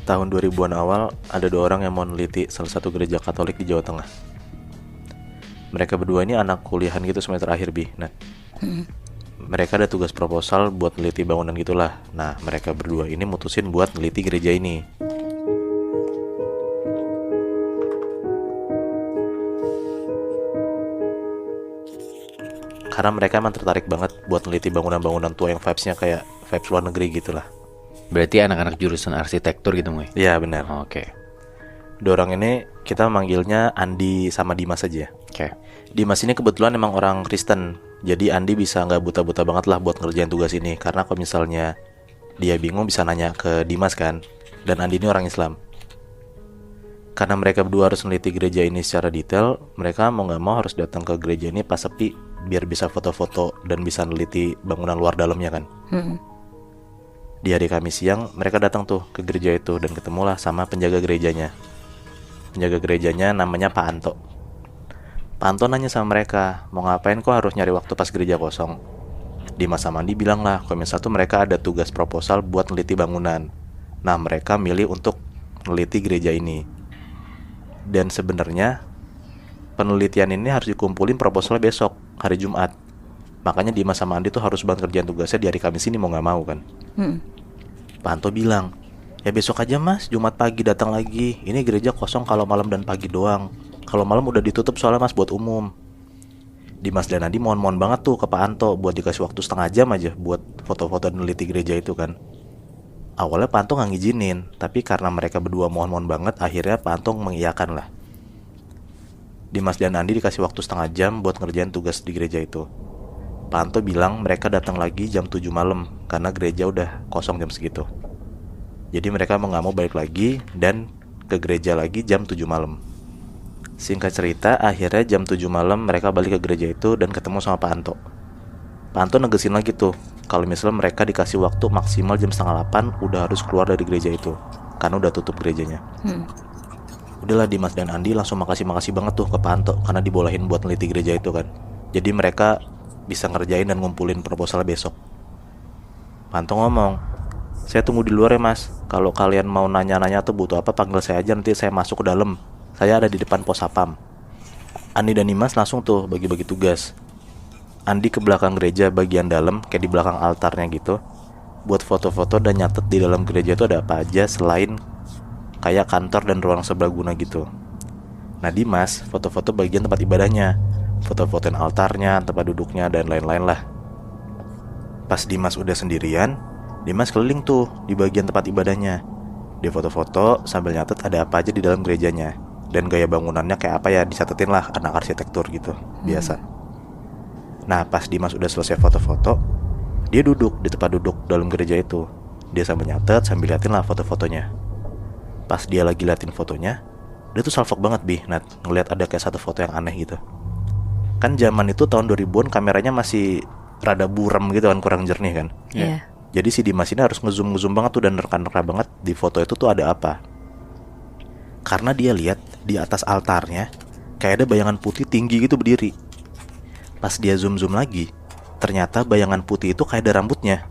Tahun 2000-an awal, ada dua orang yang mau neliti salah satu gereja Katolik di Jawa Tengah. Mereka berdua ini anak kuliahan gitu semester akhir, Bi. Nah, mereka ada tugas proposal buat neliti bangunan gitulah. Nah, mereka berdua ini mutusin buat neliti gereja ini. Karena mereka emang tertarik banget buat neliti bangunan-bangunan tua yang vibes-nya kayak vibes luar negeri gitulah. Berarti anak-anak jurusan arsitektur gitu, Moy? Iya, benar. Oke. Dua orang ini kita manggilnya Andi sama Dimas aja. Oke. Dimas ini kebetulan emang orang Kristen, jadi Andi bisa nggak buta-buta banget lah buat ngerjain tugas ini. Karena kalau misalnya dia bingung bisa nanya ke Dimas kan. Dan Andi ini orang Islam. Karena mereka berdua harus neliti gereja ini secara detail, mereka mau nggak mau harus datang ke gereja ini pas sepi biar bisa foto-foto dan bisa neliti bangunan luar dalamnya kan. Di hari Kamis siang mereka datang tuh ke gereja itu dan ketemulah sama penjaga gerejanya. Penjaga gerejanya namanya Pak Anto. Pak Anto nanya sama mereka, mau ngapain kok harus nyari waktu pas gereja kosong. Dimas sama Andi bilang lah, kalau misalnya tuh mereka ada tugas proposal buat neliti bangunan. Nah, mereka milih untuk neliti gereja ini. Dan sebenarnya penelitian ini harus dikumpulin proposalnya besok, hari Jumat. Makanya Dimas sama Andi tuh harus banget kerjaan tugasnya di hari Kamis ini mau gak mau kan. Pak Anto bilang, ya besok aja mas, Jumat pagi datang lagi. Ini gereja kosong kalau malam dan pagi doang. Kalau malam udah ditutup soalnya mas buat umum. Dimas dan Andi mohon-mohon banget tuh ke Pak Anto buat dikasih waktu setengah jam aja buat foto-foto dan neliti gereja itu kan. Awalnya Pak Anto gak ngizinin, tapi karena mereka berdua mohon-mohon banget, akhirnya Pak Anto mengiyakan lah. Dimas dan Andi dikasih waktu setengah jam buat ngerjain tugas di gereja itu. Pak Anto bilang mereka datang lagi jam 7 malam karena gereja udah kosong jam segitu. Jadi mereka mau gak mau balik lagi dan ke gereja lagi jam 7 malam. Singkat cerita, akhirnya jam 7 malam mereka balik ke gereja itu dan ketemu sama Pak Anto. Pak Anto negesin lagi tuh, kalau misalnya mereka dikasih waktu maksimal jam setengah 8 udah harus keluar dari gereja itu, karena udah tutup gerejanya. Udahlah, Dimas dan Andi langsung makasih banget tuh ke Pak Anto karena dibolehin buat neliti gereja itu kan. Jadi mereka bisa ngerjain dan ngumpulin proposal besok. Pak Anto ngomong, saya tunggu di luar ya mas. Kalau kalian mau nanya-nanya atau butuh apa, panggil saya aja, nanti saya masuk ke dalam. Saya ada di depan pos sapam. Andi dan Dimas langsung tuh bagi-bagi tugas. Andi ke belakang gereja bagian dalam, kayak di belakang altarnya gitu, buat foto-foto dan nyatet di dalam gereja itu ada apa aja selain kayak kantor dan ruang serbaguna gitu. Nah, Dimas foto-foto bagian tempat ibadahnya, foto-fotoin altarnya, tempat duduknya, dan lain-lain lah. Pas Dimas udah sendirian, Dimas keliling tuh di bagian tempat ibadahnya. Dia foto-foto sambil nyatet ada apa aja di dalam gerejanya. Dan gaya bangunannya kayak apa ya, dicatetin lah, anak arsitektur gitu, biasa. Nah, pas Dimas udah selesai foto-foto, dia duduk di tempat duduk dalam gereja itu. Dia sambil nyatet, sambil liatin lah foto-fotonya. Pas dia lagi liatin fotonya, dia tuh salfok banget Nat, ngeliat ada kayak satu foto yang aneh gitu. Kan zaman itu tahun 2000-an kameranya masih rada buram gitu kan, kurang jernih kan. Iya. Jadi si Dimas ini harus ngezoom banget tuh dan reka-reka banget di foto itu tuh ada apa. Karena dia lihat di atas altarnya kayak ada bayangan putih tinggi gitu berdiri. Pas dia zoom lagi, ternyata bayangan putih itu kayak ada rambutnya.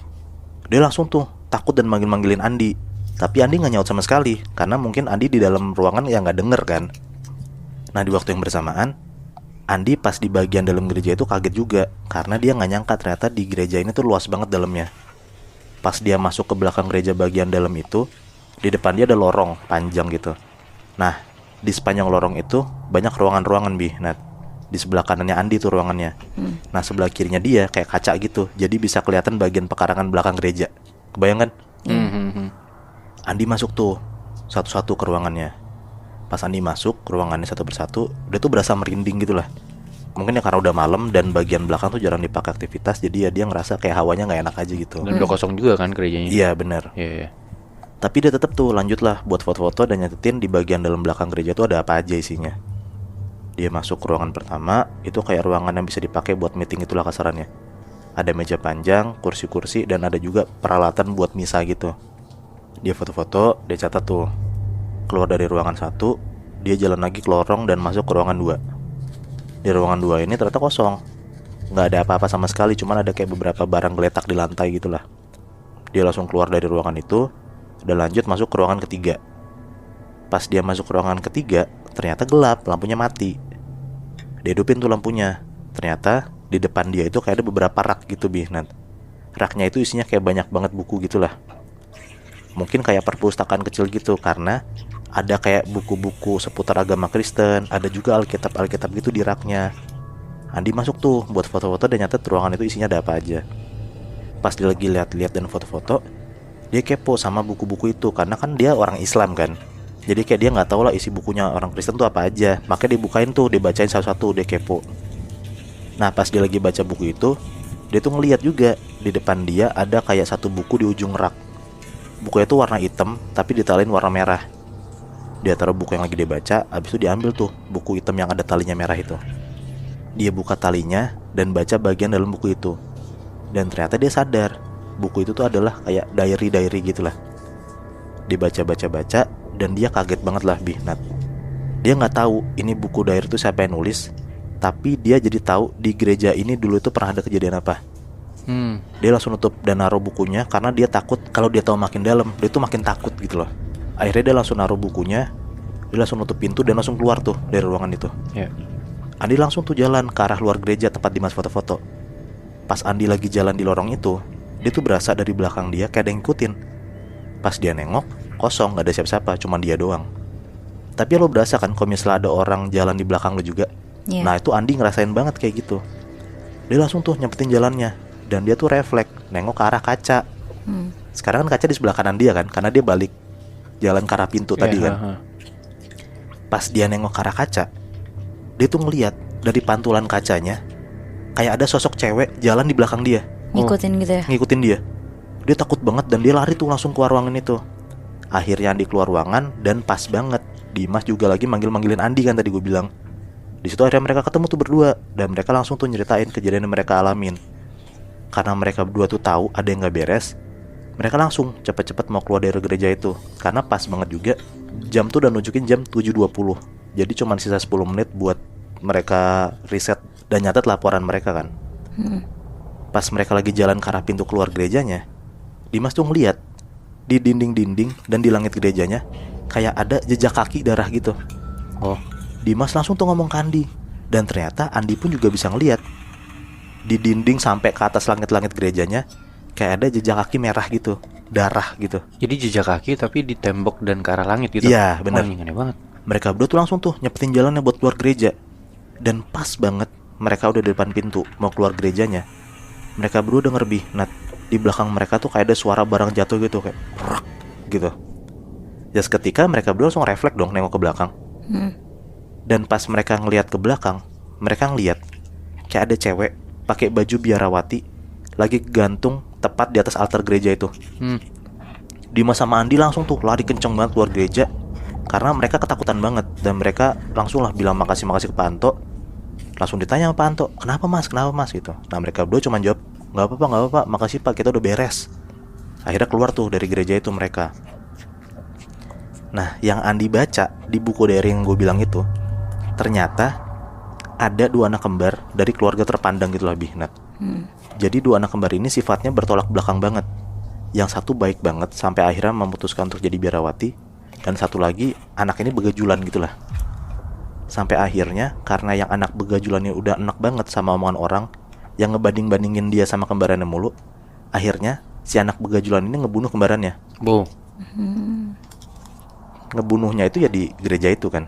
Dia langsung tuh takut dan manggilin Andi. Tapi Andi gak nyaut sama sekali, karena mungkin Andi di dalam ruangan ya gak denger kan. Nah, di waktu yang bersamaan, Andi pas di bagian dalam gereja itu kaget juga, karena dia gak nyangka ternyata di gereja ini tuh luas banget dalamnya. Pas dia masuk ke belakang gereja bagian dalam itu, di depan dia ada lorong panjang gitu. Nah, di sepanjang lorong itu banyak ruangan-ruangan Nat. Di sebelah kanannya Andi tuh ruangannya. Nah, sebelah kirinya dia kayak kaca gitu, jadi bisa kelihatan bagian pekarangan belakang gereja. Kebayang kan? Andi masuk tuh satu-satu ke ruangannya. Pas Andi masuk ke ruangannya satu persatu, dia tuh berasa merinding gitu lah. Mungkin ya karena udah malam dan bagian belakang tuh jarang dipakai aktivitas, jadi ya dia ngerasa kayak hawanya gak enak aja gitu. Dan udah kosong juga kan gerejanya. Iya bener. Iya. Tapi dia tetap tuh lanjut lah buat foto-foto dan nyatetin di bagian dalam belakang gereja tuh ada apa aja isinya. Dia masuk ke ruangan pertama, itu kayak ruangan yang bisa dipakai buat meeting itulah kasarannya. Ada meja panjang, kursi-kursi, dan ada juga peralatan buat misa gitu. Dia foto-foto, dia catat tuh. Keluar dari ruangan 1, dia jalan lagi ke lorong dan masuk ke ruangan 2. Di ruangan 2 ini ternyata kosong. Gak ada apa-apa sama sekali, cuman ada kayak beberapa barang geletak di lantai gitulah. Dia langsung keluar dari ruangan itu, Dan lanjut masuk ke ruangan ketiga. Pas dia masuk ke ruangan ketiga, ternyata gelap, lampunya mati. Dia hidupin tuh lampunya. Ternyata di depan dia itu kayak ada beberapa rak gitu, Nat. Raknya itu isinya kayak banyak banget buku gitulah. Mungkin kayak perpustakaan kecil gitu, karena ada kayak buku-buku seputar agama Kristen, ada juga Alkitab gitu di raknya. Andi masuk tuh buat foto-foto dan nyatet ruangan itu isinya ada apa aja. Pas dia lagi lihat-lihat dan foto-foto, dia kepo sama buku-buku itu, karena kan dia orang Islam kan. Jadi kayak dia nggak tahu lah isi bukunya orang Kristen tuh apa aja. Makanya dibukain tuh, dibacain satu-satu, dia kepo. Nah pas dia lagi baca buku itu, dia tuh ngeliat juga di depan dia ada kayak satu buku di ujung rak. Bukunya tuh warna hitam tapi ditalin warna merah. Dia taruh buku yang lagi dia baca, abis itu diambil tuh buku hitam yang ada talinya merah itu. Dia buka talinya dan baca bagian dalam buku itu. Dan ternyata dia sadar buku itu tuh adalah kayak diary gitulah. Dibaca-baca dan dia kaget banget lah, Nat. Dia nggak tahu ini buku diary itu siapa yang nulis, tapi dia jadi tahu di gereja ini dulu itu pernah ada kejadian apa. Dia langsung nutup dan naruh bukunya karena dia takut kalau dia tahu makin dalam, dia tuh makin takut gitu loh. Akhirnya dia langsung naruh bukunya, dia langsung nutup pintu dan langsung keluar tuh dari ruangan itu. Andi langsung tuh jalan ke arah luar gereja tempat Dimas foto-foto. Pas Andi lagi jalan di lorong itu, dia tuh berasa dari belakang dia kayak ada yang ngikutin. Pas dia nengok, kosong, gak ada siapa-siapa, cuma dia doang. Tapi lo berasa kan kalau misalnya ada orang jalan di belakang lo juga. Nah itu Andi ngerasain banget kayak gitu. Dia langsung tuh nyempetin jalannya, dan dia tuh refleks nengok ke arah kaca. Sekarang kan kaca di sebelah kanan dia kan, karena dia balik jalan ke arah pintu tadi kan. Pas dia nengok ke arah kaca, dia tuh ngeliat dari pantulan kacanya kayak ada sosok cewek jalan di belakang dia. Ngikutin gitu ya? Ngikutin dia. Dia takut banget dan dia lari tuh langsung keluar ruangan itu. Akhirnya Andi keluar ruangan dan pas banget Dimas juga lagi manggil-manggilin Andi kan tadi gue bilang. Di situ akhirnya mereka ketemu tuh berdua dan mereka langsung tuh nyeritain kejadian yang mereka alamin. Karena mereka berdua tuh tahu ada yang nggak beres, mereka langsung cepet-cepet mau keluar dari gereja itu. Karena pas banget juga jam tuh udah nunjukin jam 7.20. Jadi cuma sisa 10 menit buat mereka riset dan nyatet laporan mereka kan. Pas mereka lagi jalan ke arah pintu keluar gerejanya, Dimas tuh ngeliat di dinding-dinding dan di langit gerejanya kayak ada jejak kaki darah gitu. Dimas langsung tuh ngomong ke Andi. Dan ternyata Andi pun juga bisa ngeliat di dinding sampai ke atas langit-langit gerejanya kayak ada jejak kaki merah gitu, darah gitu. Jadi jejak kaki tapi di tembok dan ke arah langit gitu. Iya benar. Aneh banget. Mereka berdua tuh langsung tuh nyepetin jalannya buat keluar gereja. Dan pas banget mereka udah di depan pintu mau keluar gerejanya, mereka berdua denger Nat, di belakang mereka tuh kayak ada suara barang jatuh gitu, kayak rak gitu. Ya seketika mereka berdua langsung refleks dong nengok ke belakang. Dan pas mereka ngelihat ke belakang, mereka ngelihat kayak ada cewek pakai baju biarawati lagi gantung tepat di atas altar gereja itu. Dimas sama Andi langsung tuh lari kenceng banget keluar gereja karena mereka ketakutan banget. Dan mereka langsung lah bilang makasih ke Pak Anto. Langsung ditanya sama Pak Anto, kenapa mas gitu. Nah mereka berdua cuma jawab, nggak apa-apa, makasih Pak, kita udah beres. Akhirnya keluar tuh dari gereja itu mereka. Nah yang Andi baca di buku diary yang gue bilang itu, ternyata ada 2 anak kembar dari keluarga terpandang gitu lah, Nat. Jadi 2 anak kembar ini sifatnya bertolak belakang banget. Yang satu baik banget sampai akhirnya memutuskan untuk jadi biarawati, dan satu lagi anak ini begajulan gitu lah. Sampai akhirnya karena yang anak begajulannya udah enak banget sama omongan orang yang ngebanding-bandingin dia sama kembarannya mulu, akhirnya si anak begajulan ini ngebunuh kembarannya. Ngebunuhnya itu ya di gereja itu kan.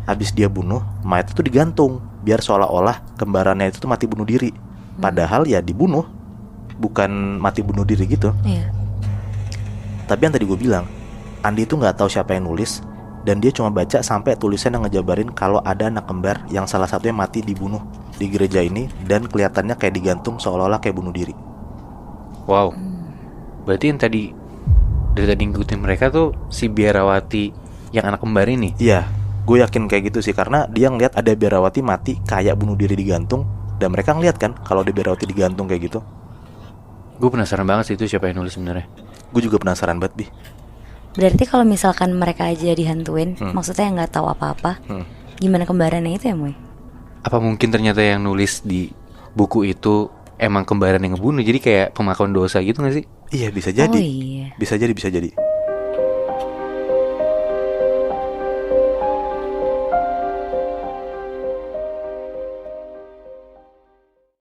Habis dia bunuh, mayat itu digantung biar seolah-olah kembarannya itu tuh mati bunuh diri. Padahal ya dibunuh, bukan mati bunuh diri gitu. Tapi yang tadi gue bilang, Andi itu gak tahu siapa yang nulis, dan dia cuma baca sampai tulisan yang ngejabarin kalau ada anak kembar yang salah satunya mati dibunuh di gereja ini, dan kelihatannya kayak digantung seolah-olah kayak bunuh diri. Wow. Berarti yang tadi dari tadi ngikutin mereka tuh si biarawati yang anak kembar ini. Iya, gue yakin kayak gitu sih, karena dia ngeliat ada biarawati mati kayak bunuh diri digantung, dan mereka ngeliat kan kalau ada biarawati digantung kayak gitu. Gue penasaran banget sih itu siapa yang nulis sebenarnya. Gue juga penasaran banget, Bi. Berarti kalau misalkan mereka aja dihantuin, maksudnya nggak tahu apa-apa, gimana kembarannya itu ya, Moy? Apa mungkin ternyata yang nulis di buku itu emang kembaran yang ngebunuh, jadi kayak pengakuan dosa gitu gak sih? Iya bisa jadi. Oh iya. Bisa jadi.